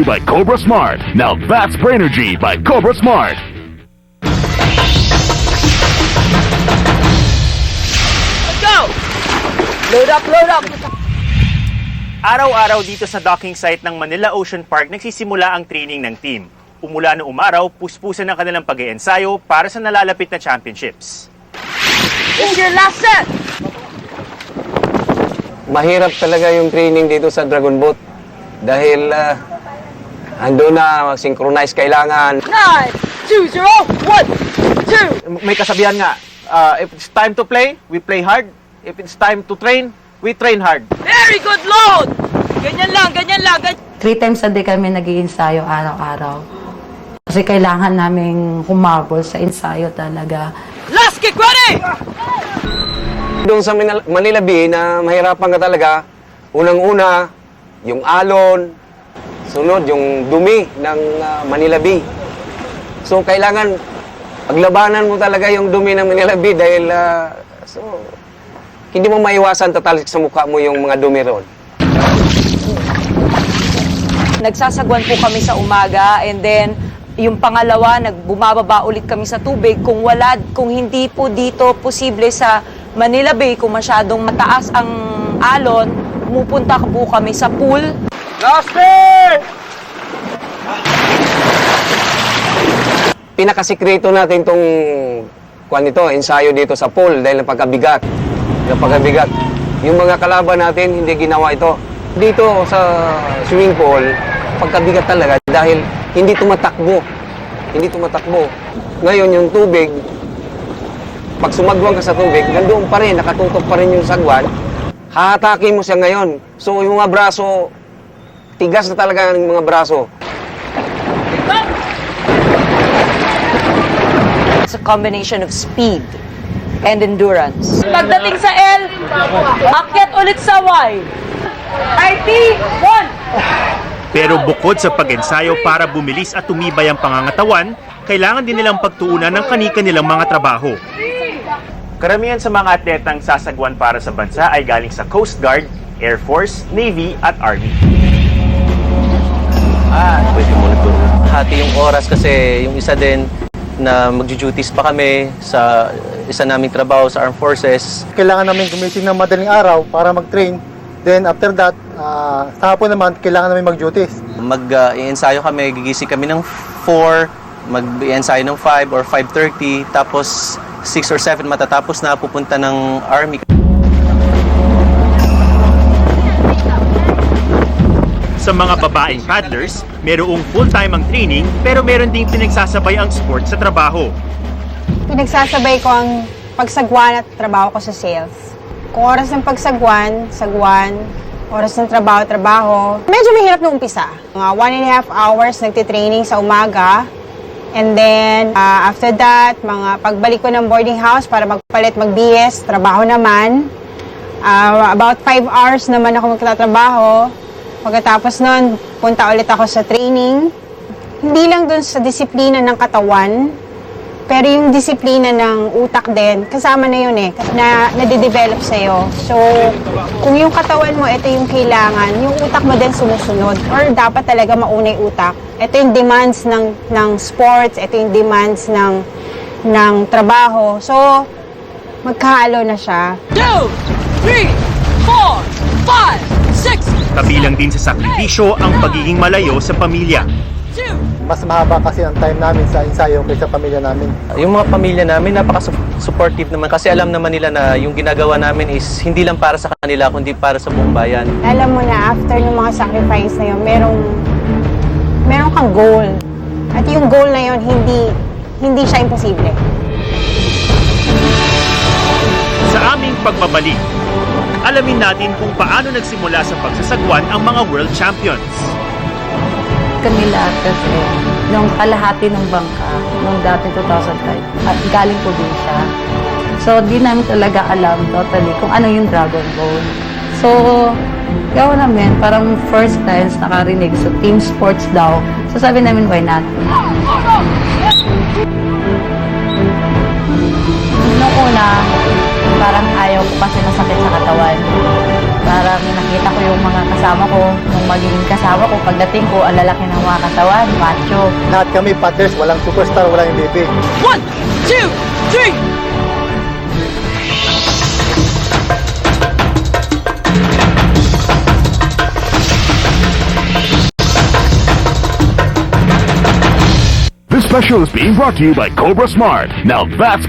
by Cobra Smart. Now that's Brainergy by Cobra Smart. Let's go! Load up, load up! Araw-araw dito sa docking site ng Manila Ocean Park nagsisimula ang training ng team. Umula noong umaraw, puspusan ng kanilang pag-iensayo para sa nalalapit na championships. This is your last set! Mahirap talaga yung training dito sa Dragon Boat dahil ando na synchronize kailangan. 9, 2, 0, 1, 2! May kasabihan nga, if it's time to play, we play hard. If it's time to train, we train hard. Very good load! Ganyan lang, ganyan lang. 3 times a day kami nag-iinsayo araw-araw. Kasi kailangan naming humabol sa ensayo talaga. Last kick, ready! Doon sa Manila Bay na mahirapan ka talaga, unang-una, yung alon, sunod yung dumi ng Manila Bay. So kailangan paglabanan mo talaga yung dumi ng Manila Bay dahil hindi mo maiwasan tatalik sa mukha mo yung mga dumi roon. Nagsasagwan po kami sa umaga and then yung pangalawa, nagbumababa ulit kami sa tubig. Kung hindi po dito posible sa Manila Bay, kung masyadong mataas ang alon, pumupunta po kami sa pool. Last day! Pinakasikreto natin itong ensayo dito sa pool dahil ng pagkabigat. Yung mga kalaban natin, hindi ginawa ito. Dito sa swimming pool, pagkabigat talaga dahil hindi tumatakbo. Ngayon yung tubig, pag sumagwan ka sa tubig, nandoon pa rin, nakatutok pa rin yung sagwan, hahatakin mo siya ngayon. So yung mga braso, tigas na talaga ng mga braso. It's a combination of speed and endurance. Pagdating sa L, akyat ulit sa Y. RT, 1! Pero bukod sa pag-ensayo para bumilis at tumibay ang pangangatawan, kailangan din nilang pagtuunan ng kani-kanilang mga trabaho. Karamihan sa mga atletang sasagwan para sa bansa ay galing sa Coast Guard, Air Force, Navy at Army. Pwede monitor. Hati yung oras kasi yung isa din na magjo-duties pa kami sa isa naming trabaho sa Armed Forces. Kailangan namin gumising ng madaling araw para mag-train. Then after that, sa hapon naman, kailangan namin mag-duties. Mag-iensayo kami, gigising kami ng 4, mag-iensayo ng 5 or 5:30, tapos 6 or 7 matatapos na, pupunta ng Army. Sa mga babaeng paddlers, merong full-time ang training pero meron ding pinagsasabay ang sport sa trabaho. Pinagsasabay ko ang pagsagwan at trabaho ko sa sales. Kung oras ng pagsagwan, sagwan, oras ng trabaho, trabaho. Medyo mahirap nung umpisa. Mga 1.5 hours nagtitraining sa umaga. And then, after that, mga pagbalik ko ng boarding house para magpalit, mag-BS, trabaho naman. About 5 hours naman ako magtatrabaho. Pagkatapos nun, punta ulit ako sa training. Hindi lang dun sa disiplina ng katawan, pero yung disiplina ng utak din, kasama na yun na nade-develop sa'yo. So, kung yung katawan mo, ito yung kailangan, yung utak mo din sumusunod. Or dapat talaga mauna yung utak. Ito yung demands ng sports, ito yung demands ng trabaho. So, magkahalo na siya. 2, 3, 4, 5, 6, Kabilang din sa sakripisyo ang pagiging malayo sa pamilya. 2, Mas mahaba kasi ang time namin sa ensayo kaysa pamilya namin. Yung mga pamilya namin, napaka-supportive naman kasi alam naman nila na yung ginagawa namin is hindi lang para sa kanila, kundi para sa buong bayan. Alam mo na, after ng mga sacrifice na yun, merong kang goal. At yung goal na yun, hindi siya imposible. Sa aming pagbabalik, alamin natin kung paano nagsimula sa pagsasagwan ang mga world champions. Kanila kasi nung kalahati ng bangka, nung dati 2005, at galing po din siya. So, di namin talaga alam totally kung ano yung Dragon Boat. So, gawa namin, parang first times nakarinig sa team sports daw. So, sabi namin, why not? Nung una, parang ayaw ko kasi masakit sa katawan. Parang nakita ko yung mga kasama ko, yung magiging kasama ko, pagdating ko, ang lalaki ng mga katawan, macho. Lahat kami paddlers, walang superstar, walang MVP. 1, 2, 3. This special is being brought to you by Cobra Smart. Now that's